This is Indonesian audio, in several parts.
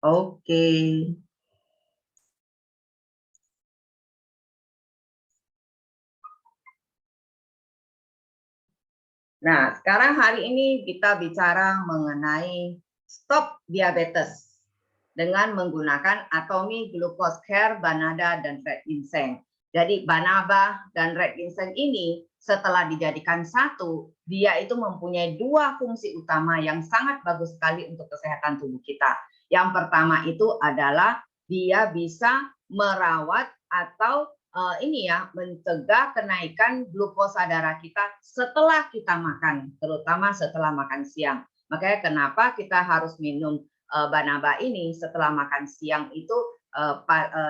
Oke. Nah, sekarang hari ini kita bicara mengenai stop diabetes dengan menggunakan Atomic Glucose Care, Banaba, dan Red Ginseng. Jadi Banaba dan Red Ginseng ini setelah dijadikan satu, dia itu mempunyai dua fungsi utama yang sangat bagus sekali untuk kesehatan tubuh kita. Yang pertama itu adalah dia bisa merawat atau ini ya, mencegah kenaikan glukosa darah kita setelah kita makan, terutama setelah makan siang. Makanya kenapa kita harus minum Banaba ini setelah makan siang itu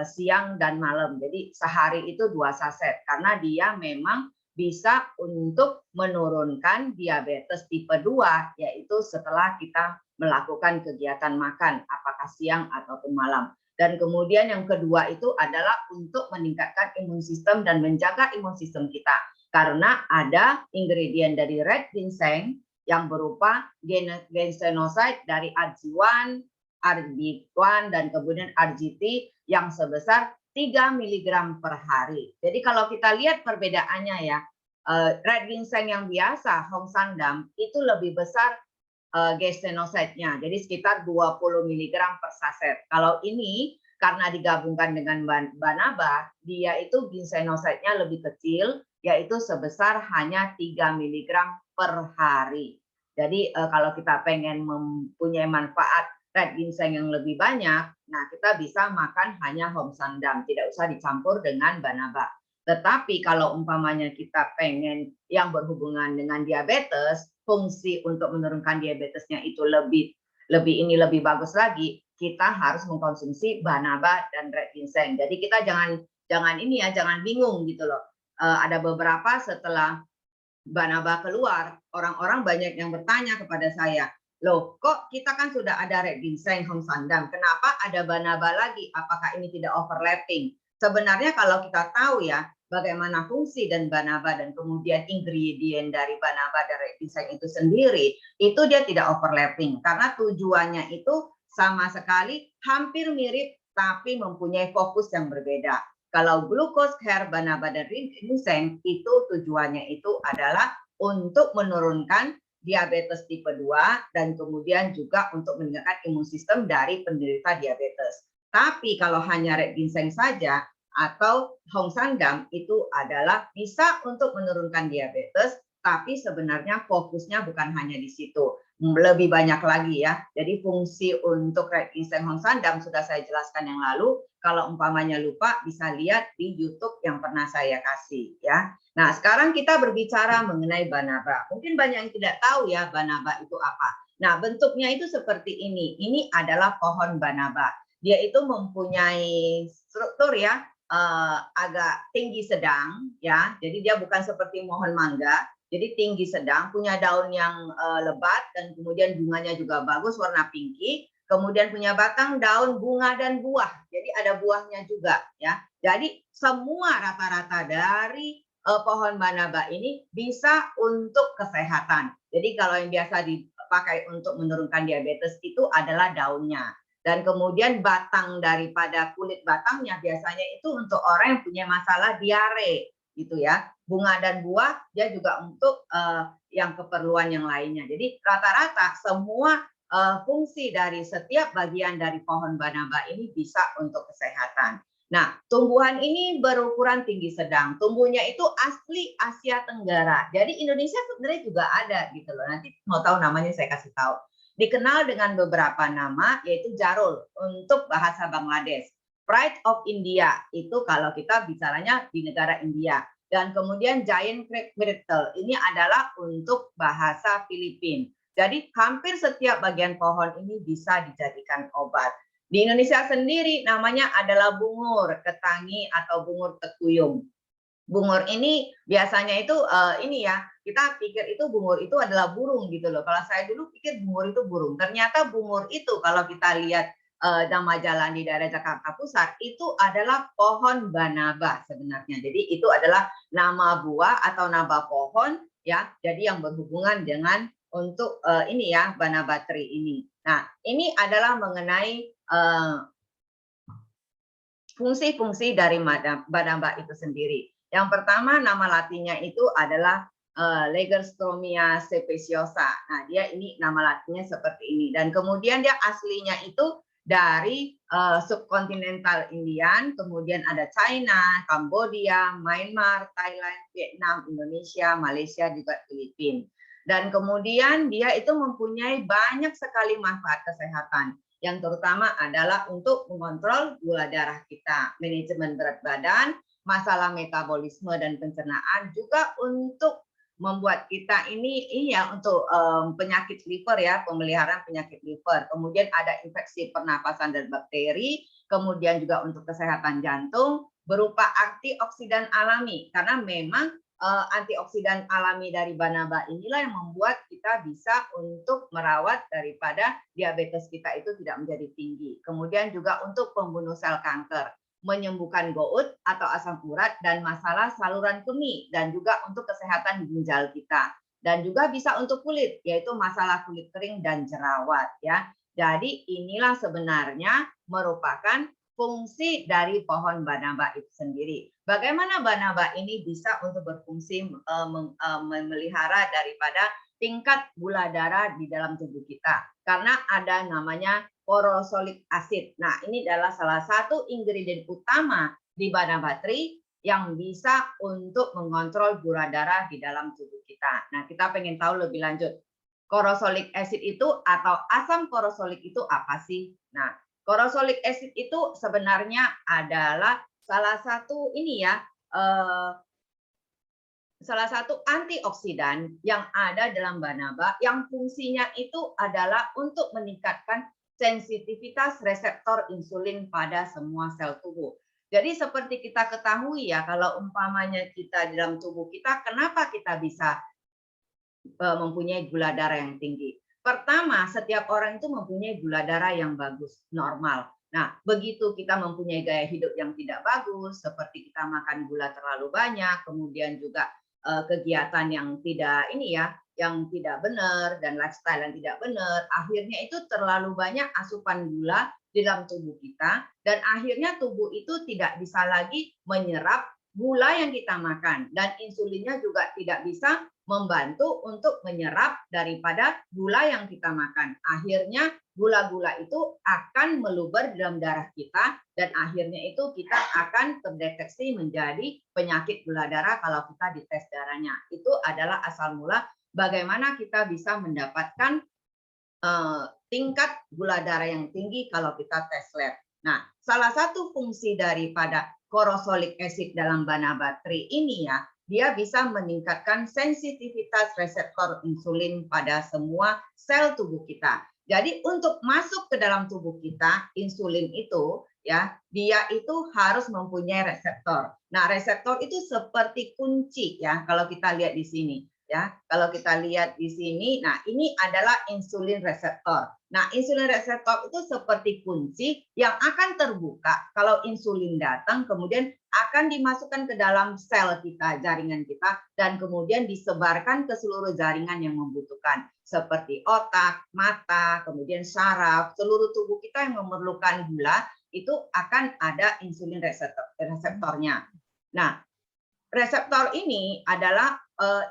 siang dan malam. Jadi sehari itu 2 saset karena dia memang bisa untuk menurunkan diabetes tipe 2 yaitu setelah kita melakukan kegiatan makan apakah siang ataupun malam. Dan kemudian yang kedua itu adalah untuk meningkatkan imun sistem dan menjaga imun sistem kita. Karena ada ingredient dari red ginseng yang berupa ginsenoside dari RG1, RG1 dan kemudian RGT yang sebesar 3 mg per hari. Jadi kalau kita lihat perbedaannya ya, red ginseng yang biasa, Hong Sandam, itu lebih besar ginsenoside-nya, jadi sekitar 20 mg per saset. Kalau ini karena digabungkan dengan Banaba, dia itu ginsenoside-nya lebih kecil, yaitu sebesar hanya 3 mg per hari. Jadi kalau kita pengen mempunyai manfaat red ginseng yang lebih banyak, nah kita bisa makan hanya Hong Sandam, tidak usah dicampur dengan Banaba. Tetapi kalau umpamanya kita pengen yang berhubungan dengan diabetes, fungsi untuk menurunkan diabetesnya itu lebih bagus lagi, kita harus mengkonsumsi Banaba dan red ginseng. Jadi kita jangan ini ya, jangan bingung gitu loh. Ada beberapa setelah Banaba keluar, orang-orang banyak yang bertanya kepada saya, loh kok kita kan sudah ada red ginseng, Hong Sandam, kenapa ada Banaba lagi? Apakah ini tidak overlapping? Sebenarnya kalau kita tahu ya, bagaimana fungsi dan Banaba dan kemudian ingredient dari Banaba dan red ginseng itu sendiri, itu dia tidak overlapping karena tujuannya itu sama sekali hampir mirip tapi mempunyai fokus yang berbeda. Kalau glucose care, Banaba dan red ginseng itu tujuannya itu adalah untuk menurunkan diabetes tipe 2 dan kemudian juga untuk meningkatkan imun sistem dari penderita diabetes. Tapi kalau hanya red ginseng saja atau Hong Sandam itu adalah bisa untuk menurunkan diabetes, tapi sebenarnya fokusnya bukan hanya di situ, lebih banyak lagi ya. Jadi fungsi untuk red ginseng Hong Sandam sudah saya jelaskan yang lalu. Kalau umpamanya lupa bisa lihat di YouTube yang pernah saya kasih ya. Nah sekarang kita berbicara mengenai Banaba. Mungkin banyak yang tidak tahu ya Banaba itu apa. Nah bentuknya itu seperti ini. Ini adalah pohon Banaba. Dia itu mempunyai struktur ya agak tinggi sedang ya. Jadi dia bukan seperti pohon mangga. Jadi tinggi sedang, punya daun yang lebat dan kemudian bunganya juga bagus warna pinky. Kemudian punya batang, daun, bunga dan buah. Jadi ada buahnya juga ya. Jadi semua rata-rata dari pohon Banaba ini bisa untuk kesehatan. Jadi kalau yang biasa dipakai untuk menurunkan diabetes itu adalah daunnya. Dan kemudian batang daripada kulit batangnya biasanya itu untuk orang yang punya masalah diare gitu ya. Bunga dan buah dia juga untuk yang keperluan yang lainnya. Jadi rata-rata semua fungsi dari setiap bagian dari pohon Banaba ini bisa untuk kesehatan. Nah, tumbuhan ini berukuran tinggi sedang. Tumbuhnya itu asli Asia Tenggara. Jadi Indonesia sebenarnya juga ada gitu loh. Nanti mau tahu namanya saya kasih tahu. Dikenal dengan beberapa nama yaitu jarul untuk bahasa Bangladesh. Pride of India itu kalau kita bicaranya di negara India. Dan kemudian giant crepe myrtle ini adalah untuk bahasa Filipina. Jadi hampir setiap bagian pohon ini bisa dijadikan obat. Di Indonesia sendiri namanya adalah bungur ketangi atau bungur tekuyung. Bungur ini biasanya itu ini ya, kita pikir itu bungur itu adalah burung gitu loh. Kalau saya dulu pikir bungur itu burung. Ternyata bungur itu kalau kita lihat nama jalan di daerah Jakarta Pusat itu adalah pohon Banaba sebenarnya. Jadi itu adalah nama buah atau nama pohon ya. Jadi yang berhubungan dengan untuk ini ya Banaba tree ini. Nah, ini adalah mengenai fungsi-fungsi dari Banaba itu sendiri. Yang pertama nama latinnya itu adalah Lagerstomia speciosa. Nah, dia ini nama latinnya seperti ini. Dan kemudian dia aslinya itu dari subkontinental Indian, kemudian ada China, Kambodia, Myanmar, Thailand, Vietnam, Indonesia, Malaysia, juga Filipina. Dan kemudian dia itu mempunyai banyak sekali manfaat kesehatan yang terutama adalah untuk mengontrol gula darah kita, manajemen berat badan, masalah metabolisme dan pencernaan, juga untuk membuat kita ini ya untuk penyakit liver ya, pemeliharaan penyakit liver. Kemudian ada infeksi pernapasan dan bakteri, kemudian juga untuk kesehatan jantung berupa antioksidan alami karena memang antioksidan alami dari Banaba inilah yang membuat kita bisa untuk merawat daripada diabetes kita itu tidak menjadi tinggi. Kemudian juga untuk pembunuh sel kanker, menyembuhkan gout atau asam urat dan masalah saluran kemih, dan juga untuk kesehatan ginjal kita. Dan juga bisa untuk kulit, yaitu masalah kulit kering dan jerawat ya. Jadi inilah sebenarnya merupakan fungsi dari pohon Banaba itu sendiri. Bagaimana Banaba ini bisa untuk berfungsi memelihara daripada tingkat gula darah di dalam tubuh kita? Karena ada namanya porosolik acid. Nah, ini adalah salah satu ingredient utama di Banaba tree yang bisa untuk mengontrol gula darah di dalam tubuh kita. Nah, kita pengen tahu lebih lanjut. Porosolik acid itu atau asam porosolik itu apa sih? Nah, porosolik acid itu sebenarnya adalah salah satu ini ya, salah satu antioksidan yang ada dalam Banaba yang fungsinya itu adalah untuk meningkatkan sensitivitas reseptor insulin pada semua sel tubuh. Jadi seperti kita ketahui ya, kalau umpamanya kita di dalam tubuh kita, kenapa kita bisa mempunyai gula darah yang tinggi? Pertama, setiap orang itu mempunyai gula darah yang bagus, normal. Nah, begitu kita mempunyai gaya hidup yang tidak bagus, seperti kita makan gula terlalu banyak, kemudian juga kegiatan yang tidak ini ya, yang tidak benar dan lifestyle yang tidak benar, akhirnya itu terlalu banyak asupan gula di dalam tubuh kita dan akhirnya tubuh itu tidak bisa lagi menyerap gula yang kita makan dan insulinnya juga tidak bisa membantu untuk menyerap daripada gula yang kita makan. Akhirnya gula-gula itu akan meluber dalam darah kita dan akhirnya itu kita akan terdeteksi menjadi penyakit gula darah kalau kita dites darahnya. Itu adalah asal mula bagaimana kita bisa mendapatkan tingkat gula darah yang tinggi kalau kita tes lab. Nah, salah satu fungsi daripada porosolik acid dalam Banaba tree ini ya, dia bisa meningkatkan sensitivitas reseptor insulin pada semua sel tubuh kita. Jadi untuk masuk ke dalam tubuh kita, insulin itu ya, dia itu harus mempunyai reseptor. Nah, reseptor itu seperti kunci ya, kalau kita lihat di sini. Ya, kalau kita lihat di sini, nah ini adalah insulin reseptor. Nah, insulin reseptor itu seperti kunci yang akan terbuka kalau insulin datang, kemudian akan dimasukkan ke dalam sel kita, jaringan kita, dan kemudian disebarkan ke seluruh jaringan yang membutuhkan, seperti otak, mata, kemudian saraf, seluruh tubuh kita yang memerlukan gula, itu akan ada insulin reseptornya. Nah, reseptor ini adalah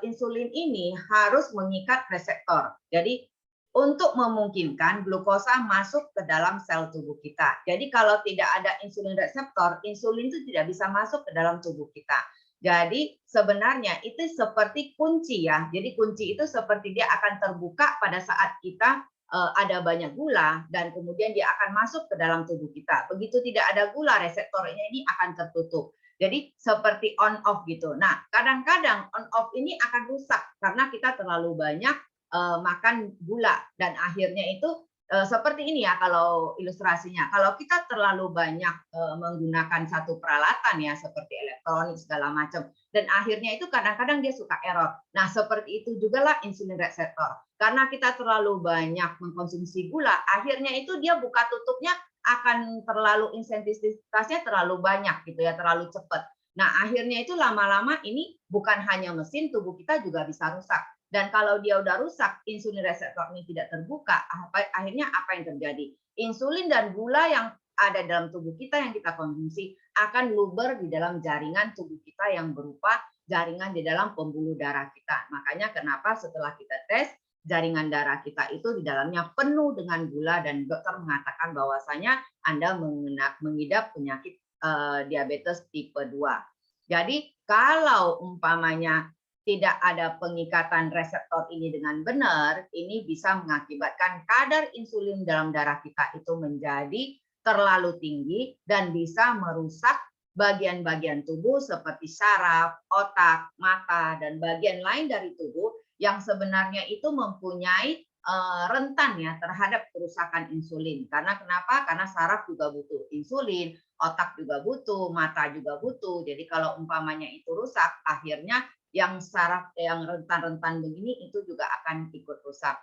insulin ini harus mengikat reseptor. Jadi untuk memungkinkan glukosa masuk ke dalam sel tubuh kita. Jadi kalau tidak ada insulin reseptor, insulin itu tidak bisa masuk ke dalam tubuh kita. Jadi sebenarnya itu seperti kunci ya. Jadi kunci itu seperti dia akan terbuka pada saat kita ada banyak gula dan kemudian dia akan masuk ke dalam tubuh kita. Begitu tidak ada gula, reseptornya ini akan tertutup. Jadi seperti on off gitu. Nah, kadang-kadang on off ini akan rusak karena kita terlalu banyak makan gula dan akhirnya itu seperti ini ya kalau ilustrasinya. Kalau kita terlalu banyak menggunakan satu peralatan ya seperti elektronik segala macam dan akhirnya itu kadang-kadang dia suka error. Nah, seperti itu juga lah insulin reseptor. Karena kita terlalu banyak mengkonsumsi gula, akhirnya itu dia buka tutupnya akan terlalu insensitivitasnya terlalu banyak gitu ya, terlalu cepat. Nah, akhirnya itu lama-lama ini bukan hanya mesin, tubuh kita juga bisa rusak. Dan kalau dia udah rusak, insulin reseptor ini tidak terbuka, akhirnya apa yang terjadi? Insulin dan gula yang ada dalam tubuh kita yang kita konsumsi akan luber di dalam jaringan tubuh kita yang berupa jaringan di dalam pembuluh darah kita. Makanya kenapa setelah kita tes, jaringan darah kita itu di dalamnya penuh dengan gula dan dokter mengatakan bahwasanya Anda mengidap penyakit diabetes tipe 2. Jadi kalau umpamanya tidak ada pengikatan reseptor ini dengan benar, ini bisa mengakibatkan kadar insulin dalam darah kita itu menjadi terlalu tinggi dan bisa merusak bagian-bagian tubuh seperti saraf, otak, mata, dan bagian lain dari tubuh yang sebenarnya itu mempunyai rentan ya terhadap kerusakan insulin. Karena kenapa? Karena saraf juga butuh insulin, otak juga butuh, mata juga butuh. Jadi kalau umpamanya itu rusak, akhirnya yang saraf yang rentan-rentan begini itu juga akan ikut rusak.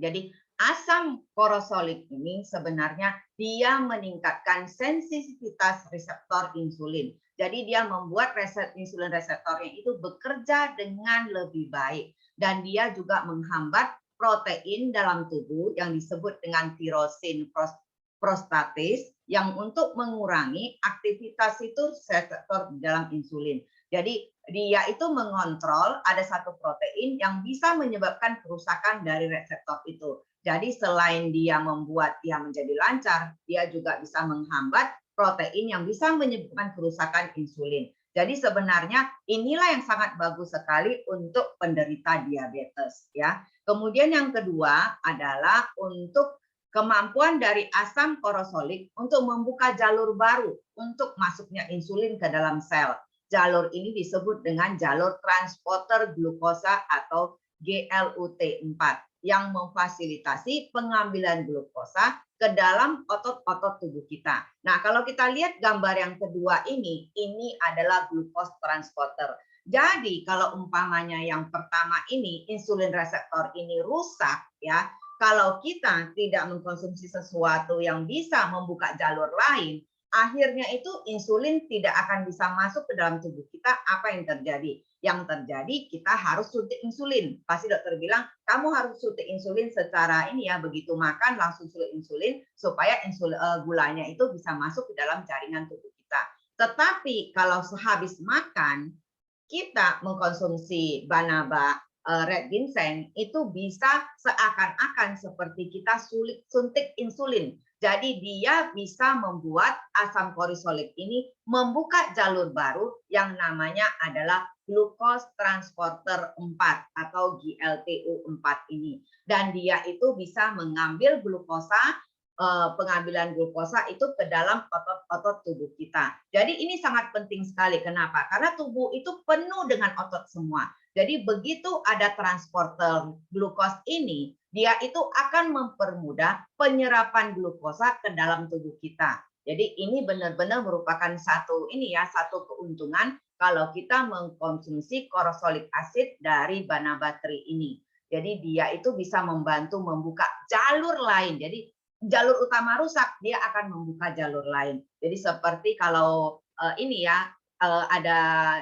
Jadi asam korosolik ini sebenarnya dia meningkatkan sensitivitas reseptor insulin. Jadi dia membuat insulin reseptornya itu bekerja dengan lebih baik dan dia juga menghambat protein dalam tubuh yang disebut dengan tirosin prostatis yang untuk mengurangi aktivitas itu reseptor dalam insulin. Jadi dia itu mengontrol ada satu protein yang bisa menyebabkan kerusakan dari reseptor itu. Jadi selain dia membuat dia menjadi lancar, dia juga bisa menghambat protein yang bisa menyebabkan kerusakan insulin. Jadi sebenarnya inilah yang sangat bagus sekali untuk penderita diabetes ya. Kemudian yang kedua adalah untuk kemampuan dari asam korosolik untuk membuka jalur baru untuk masuknya insulin ke dalam sel. Jalur ini disebut dengan jalur transporter glukosa atau GLUT4 yang memfasilitasi pengambilan glukosa ke dalam otot-otot tubuh kita. Nah, kalau kita lihat gambar yang kedua ini adalah glucose transporter. Jadi, kalau umpamanya yang pertama ini insulin reseptor ini rusak ya, kalau kita tidak mengkonsumsi sesuatu yang bisa membuka jalur lain, akhirnya itu insulin tidak akan bisa masuk ke dalam tubuh kita. Apa yang terjadi? Yang terjadi kita harus suntik insulin. Pasti dokter bilang, kamu harus suntik insulin secara ini ya, begitu makan langsung suntik insulin supaya gulanya itu bisa masuk ke dalam jaringan tubuh kita. Tetapi kalau sehabis makan, kita mengkonsumsi Banaba red ginseng, itu bisa seakan-akan seperti kita suntik insulin. Jadi dia bisa membuat asam korisolik ini membuka jalur baru yang namanya adalah glucose transporter 4 atau GLTU4 ini. Dan dia itu bisa mengambil glukosa, pengambilan glukosa itu ke dalam otot-otot tubuh kita. Jadi ini sangat penting sekali. Kenapa? Karena tubuh itu penuh dengan otot semua. Jadi begitu ada transporter glukos ini, dia itu akan mempermudah penyerapan glukosa ke dalam tubuh kita. Jadi ini benar-benar merupakan satu keuntungan kalau kita mengkonsumsi korosolik asid dari Banaba Tree ini. Jadi dia itu bisa membantu membuka jalur lain. Jadi jalur utama rusak, dia akan membuka jalur lain. Jadi seperti kalau ada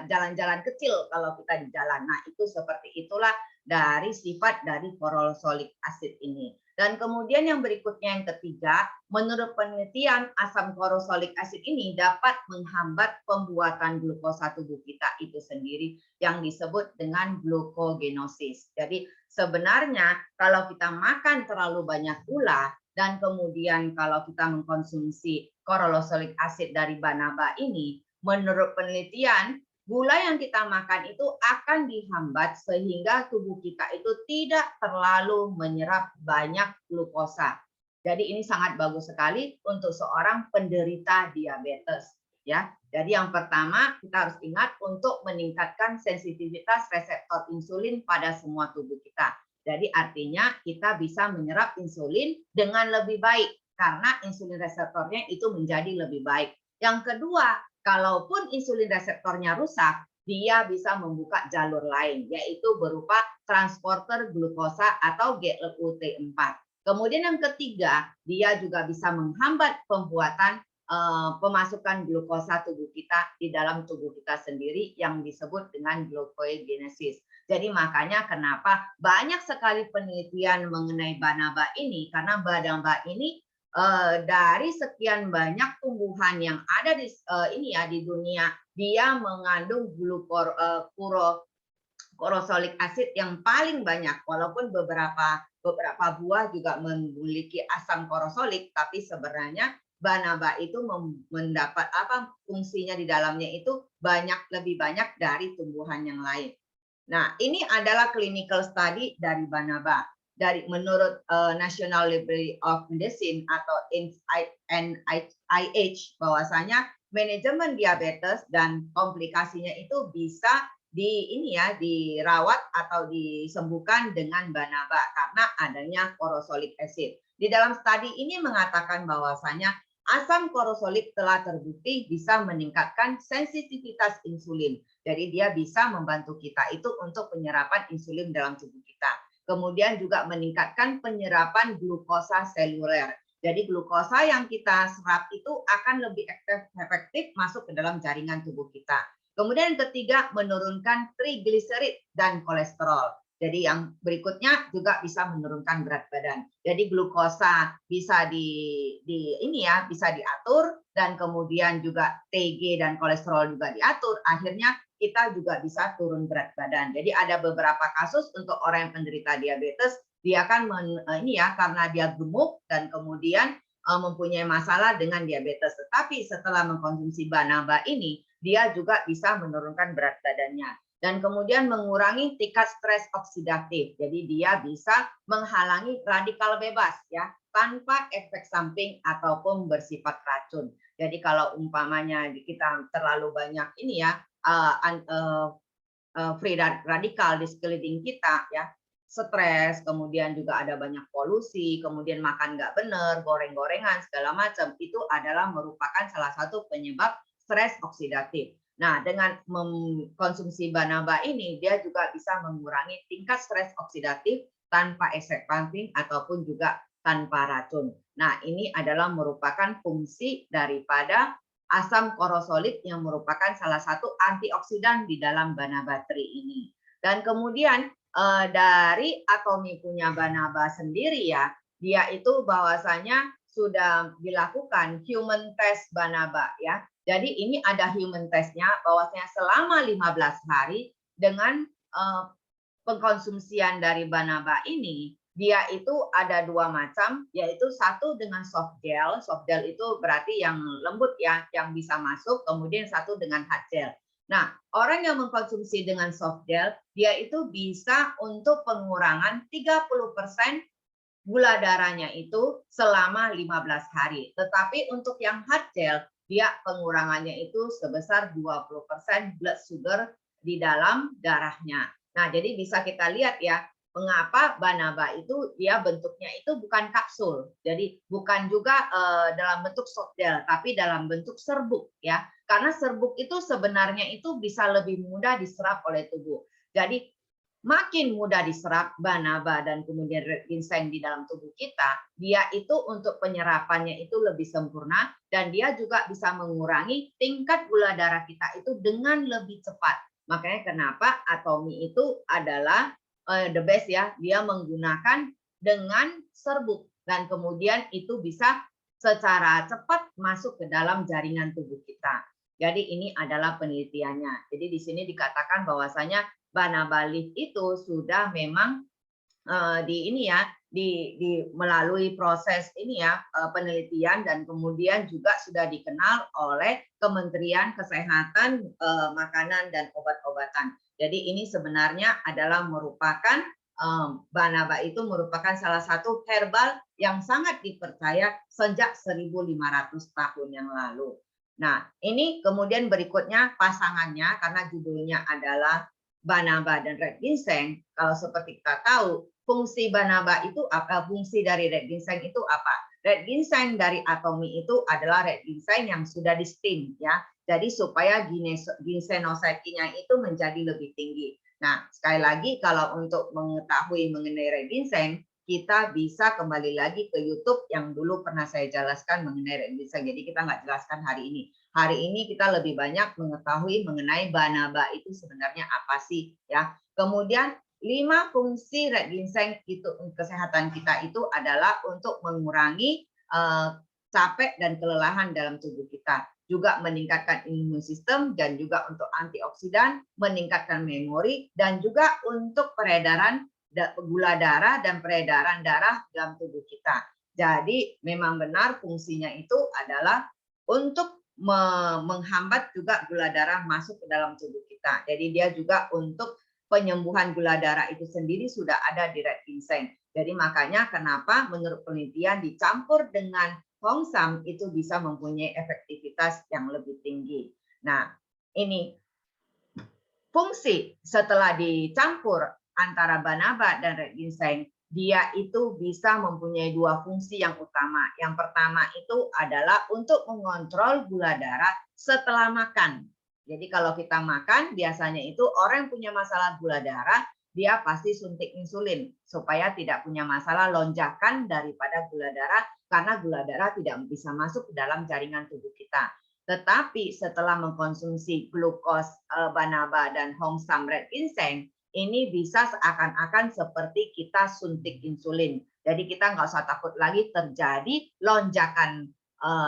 jalan-jalan kecil kalau kita di jalan. Nah, itu seperti itulah dari sifat dari korosolik asid ini. Dan kemudian yang berikutnya yang ketiga, menurut penelitian asam korosolik asid ini dapat menghambat pembuatan glukosa tubuh kita itu sendiri yang disebut dengan glukogenosis. Jadi sebenarnya kalau kita makan terlalu banyak gula dan kemudian kalau kita mengkonsumsi korosolik asid dari Banaba ini, menurut penelitian, gula yang kita makan itu akan dihambat sehingga tubuh kita itu tidak terlalu menyerap banyak glukosa. Jadi ini sangat bagus sekali untuk seorang penderita diabetes. Ya, jadi yang pertama kita harus ingat untuk meningkatkan sensitivitas reseptor insulin pada semua tubuh kita. Jadi artinya kita bisa menyerap insulin dengan lebih baik karena insulin reseptornya itu menjadi lebih baik. Yang kedua, kalaupun insulin reseptornya rusak, dia bisa membuka jalur lain, yaitu berupa transporter glukosa atau GLUT4. Kemudian yang ketiga, dia juga bisa menghambat pembuatan pemasukan glukosa tubuh kita di dalam tubuh kita sendiri yang disebut dengan glucogenesis. Jadi makanya kenapa banyak sekali penelitian mengenai banaba ini, karena banaba ini dari sekian banyak tumbuhan yang ada di ini ya di dunia, dia mengandung kurosolik acid yang paling banyak. Walaupun beberapa buah juga memiliki asam kurosolik, tapi sebenarnya banaba itu mendapat fungsinya di dalamnya itu lebih banyak dari tumbuhan yang lain. Nah, ini adalah clinical study dari banaba. Menurut National Library of Medicine atau NIH, bahwasanya manajemen diabetes dan komplikasinya itu bisa dirawat atau disembuhkan dengan banaba karena adanya kurosolik acid. Di dalam studi ini mengatakan bahwasanya asam kurosolik telah terbukti bisa meningkatkan sensitivitas insulin. Jadi dia bisa membantu kita itu untuk penyerapan insulin dalam tubuh kita. Kemudian juga meningkatkan penyerapan glukosa seluler. Jadi glukosa yang kita serap itu akan lebih efektif masuk ke dalam jaringan tubuh kita. Kemudian yang ketiga, menurunkan trigliserid dan kolesterol. Jadi yang berikutnya juga bisa menurunkan berat badan. Jadi glukosa bisa bisa diatur, dan kemudian juga TG dan kolesterol juga diatur. Akhirnya kita juga bisa turun berat badan. Jadi ada beberapa kasus untuk orang yang penderita diabetes, dia kan karena dia gemuk dan kemudian mempunyai masalah dengan diabetes. Tetapi setelah mengkonsumsi banaba ini, dia juga bisa menurunkan berat badannya. Dan kemudian mengurangi tingkat stres oksidatif. Jadi dia bisa menghalangi radikal bebas ya, tanpa efek samping ataupun bersifat racun. Jadi kalau umpamanya kita terlalu banyak free radikal di sekeliling kita ya, stres, kemudian juga ada banyak polusi, kemudian makan nggak benar, goreng-gorengan segala macam, itu adalah merupakan salah satu penyebab stres oksidatif. Nah, dengan mengkonsumsi banaba ini, dia juga bisa mengurangi tingkat stres oksidatif tanpa efek samping ataupun juga tanpa racun. Nah, ini adalah merupakan fungsi daripada asam kurosolik yang merupakan salah satu antioksidan di dalam banaba tree ini. Dan kemudian dari Atomy punya banaba sendiri ya, dia itu bahwasanya sudah dilakukan human test banaba ya. Jadi ini ada human testnya bahwasanya selama 15 hari dengan pengkonsumsian dari banaba ini, dia itu ada dua macam, yaitu satu dengan soft gel. Soft gel itu berarti yang lembut ya, yang bisa masuk, kemudian satu dengan hard gel. Nah, orang yang mengkonsumsi dengan soft gel, dia itu bisa untuk pengurangan 30% gula darahnya itu selama 15 hari. Tetapi untuk yang hard gel, dia pengurangannya itu sebesar 20% blood sugar di dalam darahnya. Nah, jadi bisa kita lihat ya, mengapa banaba itu dia bentuknya itu bukan kapsul. Jadi bukan juga dalam bentuk soft gel, tapi dalam bentuk serbuk ya. Karena serbuk itu sebenarnya itu bisa lebih mudah diserap oleh tubuh. Jadi makin mudah diserap banaba dan kemudian red ginseng di dalam tubuh kita, dia itu untuk penyerapannya itu lebih sempurna, dan dia juga bisa mengurangi tingkat gula darah kita itu dengan lebih cepat. Makanya kenapa Atomy itu adalah the best ya, dia menggunakan dengan serbuk dan kemudian itu bisa secara cepat masuk ke dalam jaringan tubuh kita. Jadi ini adalah penelitiannya. Jadi di sini dikatakan bahwasanya banaba leaf itu sudah memang melalui proses penelitian, dan kemudian juga sudah dikenal oleh Kementerian Kesehatan, Makanan dan Obat-obatan. Jadi ini sebenarnya adalah merupakan banaba itu merupakan salah satu herbal yang sangat dipercaya sejak 1.500 tahun yang lalu. Nah, ini kemudian berikutnya pasangannya, karena judulnya adalah banaba dan red ginseng. Kalau seperti kita tahu, fungsi banaba itu apa? Fungsi dari red ginseng itu apa? Red ginseng dari Atomy itu adalah red ginseng yang sudah di steam ya. Jadi supaya ginsenoside-nya itu menjadi lebih tinggi. Nah, sekali lagi kalau untuk mengetahui mengenai red ginseng, kita bisa kembali lagi ke YouTube yang dulu pernah saya jelaskan mengenai red ginseng. Jadi kita nggak jelaskan hari ini. Hari ini kita lebih banyak mengetahui mengenai Banaba itu sebenarnya apa sih ya. Kemudian 5 fungsi red ginseng itu kesehatan kita itu adalah untuk mengurangi capek dan kelelahan dalam tubuh kita, juga meningkatkan imun sistem dan juga untuk antioksidan, meningkatkan memori dan juga untuk peredaran gula darah dan peredaran darah dalam tubuh kita. Jadi memang benar fungsinya itu adalah untuk menghambat juga gula darah masuk ke dalam tubuh kita. Jadi dia juga untuk penyembuhan gula darah itu sendiri sudah ada di red ginseng. Jadi makanya kenapa menurut penelitian dicampur dengan Hongsam itu bisa mempunyai efektivitas yang lebih tinggi. Nah, ini fungsi setelah dicampur antara Banaba dan red ginseng, dia itu bisa mempunyai 2 fungsi yang utama. Yang pertama itu adalah untuk mengontrol gula darah setelah makan. Jadi kalau kita makan, biasanya itu orang yang punya masalah gula darah, dia pasti suntik insulin supaya tidak punya masalah lonjakan daripada gula darah karena gula darah tidak bisa masuk ke dalam jaringan tubuh kita. Tetapi setelah mengkonsumsi glukos Banaba dan Hongsam red ginseng, ini bisa seakan-akan seperti kita suntik insulin. Jadi kita nggak usah takut lagi terjadi lonjakan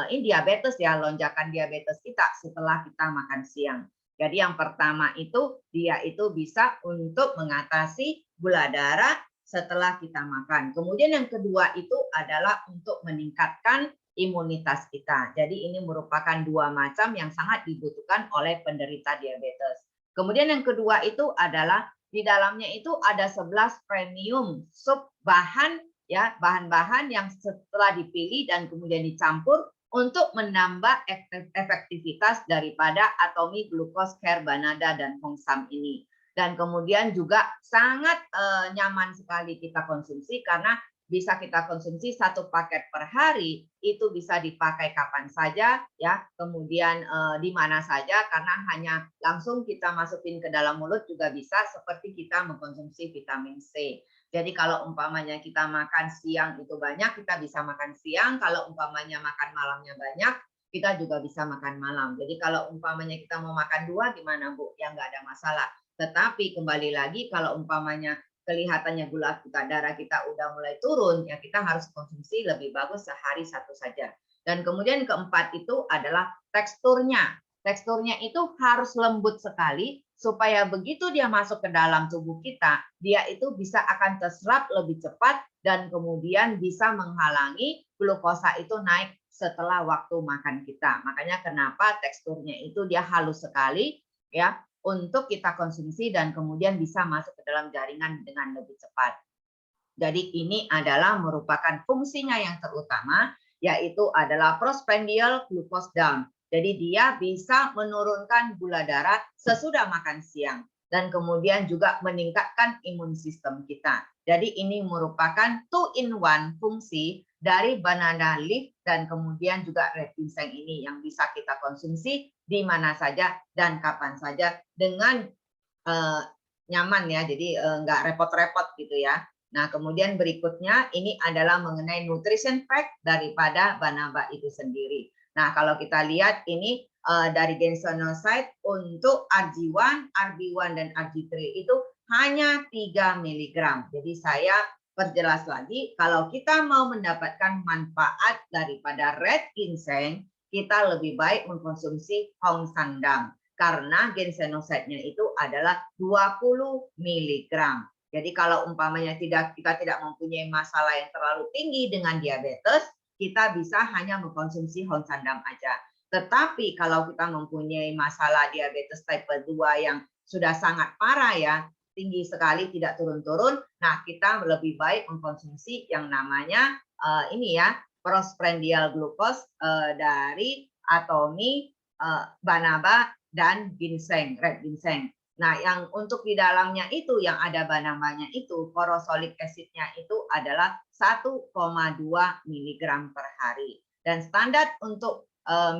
ini diabetes ya, lonjakan diabetes kita setelah kita makan siang. Jadi yang pertama itu dia itu bisa untuk mengatasi gula darah setelah kita makan. Kemudian yang kedua itu adalah untuk meningkatkan imunitas kita. Jadi ini merupakan 2 macam yang sangat dibutuhkan oleh penderita diabetes. Kemudian yang kedua itu adalah di dalamnya itu ada 11 premium sub bahan ya, bahan-bahan yang setelah dipilih dan kemudian dicampur untuk menambah efektivitas daripada atomi glukos care Banada dan Hongsam ini. Dan kemudian juga sangat nyaman sekali kita konsumsi karena bisa kita konsumsi 1 paket per hari, itu bisa dipakai kapan saja ya, kemudian di mana saja karena hanya langsung kita masukin ke dalam mulut juga bisa seperti kita mengkonsumsi vitamin C. Jadi kalau umpamanya kita makan siang itu banyak, kita bisa makan siang, kalau umpamanya makan malamnya banyak, kita juga bisa makan malam. Jadi kalau umpamanya kita mau makan 2 gimana Bu? Ya nggak ada masalah. Tetapi kembali lagi kalau umpamanya kelihatannya gula darah kita udah mulai turun, ya kita harus konsumsi lebih bagus sehari 1 saja. Dan kemudian keempat itu adalah teksturnya. Teksturnya itu harus lembut sekali supaya begitu dia masuk ke dalam tubuh kita, dia itu bisa akan terserap lebih cepat dan kemudian bisa menghalangi glukosa itu naik setelah waktu makan kita. Makanya kenapa teksturnya itu dia halus sekali ya, untuk kita konsumsi dan kemudian bisa masuk ke dalam jaringan dengan lebih cepat. Jadi ini adalah merupakan fungsinya yang terutama, yaitu adalah postprandial glucose down. Jadi dia bisa menurunkan gula darah sesudah makan siang dan kemudian juga meningkatkan imun sistem kita. Jadi ini merupakan 2-in-1 fungsi dari banana leaf dan kemudian juga red ginseng ini yang bisa kita konsumsi di mana saja dan kapan saja dengan nyaman ya. Jadi nggak repot-repot gitu ya. Nah, kemudian berikutnya ini adalah mengenai nutrition fact daripada Banaba itu sendiri. Nah, kalau kita lihat ini dari ginsenoside untuk RG1, RB1 dan RG3 itu hanya 3 mg. Jadi saya perjelas lagi, kalau kita mau mendapatkan manfaat daripada red ginseng, kita lebih baik mengkonsumsi Hongsandang karena ginsenoside-nya itu adalah 20 mg. Jadi kalau umpamanya kita tidak mempunyai masalah yang terlalu tinggi dengan diabetes, kita bisa hanya mengkonsumsi Hongsandam aja. Tetapi kalau kita mempunyai masalah diabetes type 2 yang sudah sangat parah ya, tinggi sekali tidak turun-turun, nah kita lebih baik mengkonsumsi yang namanya ini ya, postprandial glucose dari atomi Banaba dan ginseng, red ginseng. Nah, yang untuk di dalamnya itu yang ada Banabanya itu porosolik acidnya itu adalah 1,2 mg per hari. Dan standar untuk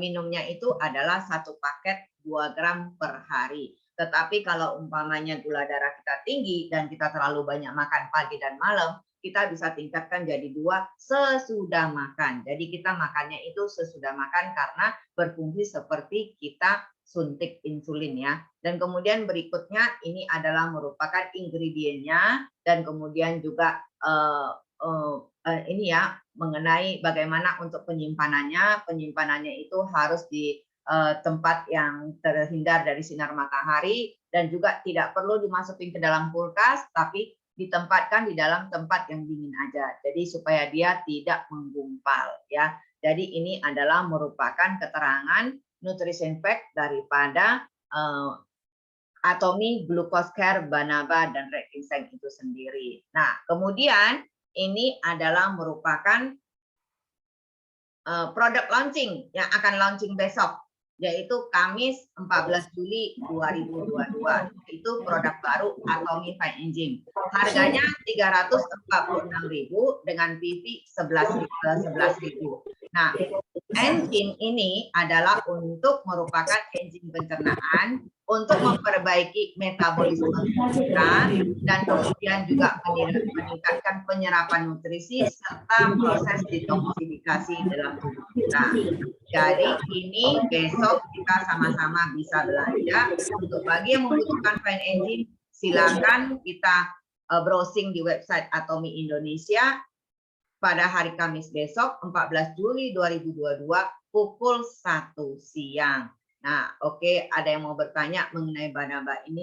minumnya itu adalah 1 paket 2 gram per hari. Tetapi kalau umpamanya gula darah kita tinggi dan kita terlalu banyak makan pagi dan malam, kita bisa tingkatkan jadi 2 sesudah makan. Jadi kita makannya itu sesudah makan karena berfungsi seperti kita suntik insulin ya. Dan kemudian berikutnya ini adalah merupakan ingredientnya dan kemudian juga ini ya mengenai bagaimana untuk penyimpanannya. Penyimpanannya itu harus di tempat yang terhindar dari sinar matahari dan juga tidak perlu dimasukin ke dalam kulkas, tapi ditempatkan di dalam tempat yang dingin aja. Jadi supaya dia tidak menggumpal ya. Jadi ini adalah merupakan keterangan nutrition fact daripada Atomy, Glucose Care, Banaba, dan Red Ginseng itu sendiri. Nah, kemudian ini adalah merupakan produk launching yang akan launching besok, yaitu Kamis 14 Juli 2022. Itu produk baru Atomy Fine Enzyme. Harganya 346.000 dengan PV 11.000. Nah, enzim ini adalah untuk merupakan enzim pencernaan untuk memperbaiki metabolisme kita dan kemudian juga meningkatkan penyerapan nutrisi serta proses detoksifikasi dalam tubuh kita. Jadi ini besok kita sama-sama bisa belanja. Untuk bagi yang membutuhkan Fine Enzyme, silakan kita browsing di website Atomy Indonesia pada hari Kamis besok 14 Juli 2022 pukul 1 siang. Nah, oke, ada yang mau bertanya mengenai Banaba ini?